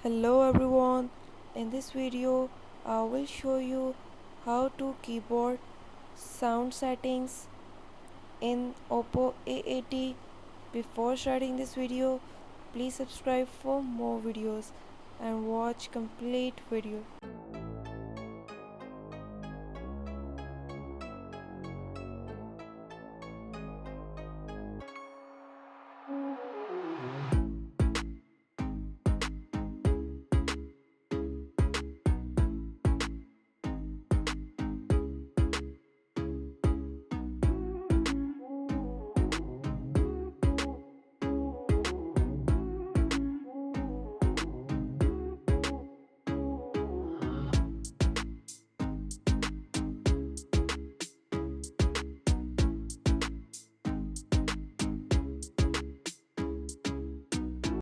Hello everyone, in this video I will show you how to keyboard sound settings in Oppo A80. Before starting this video, please subscribe for more videos and watch complete video.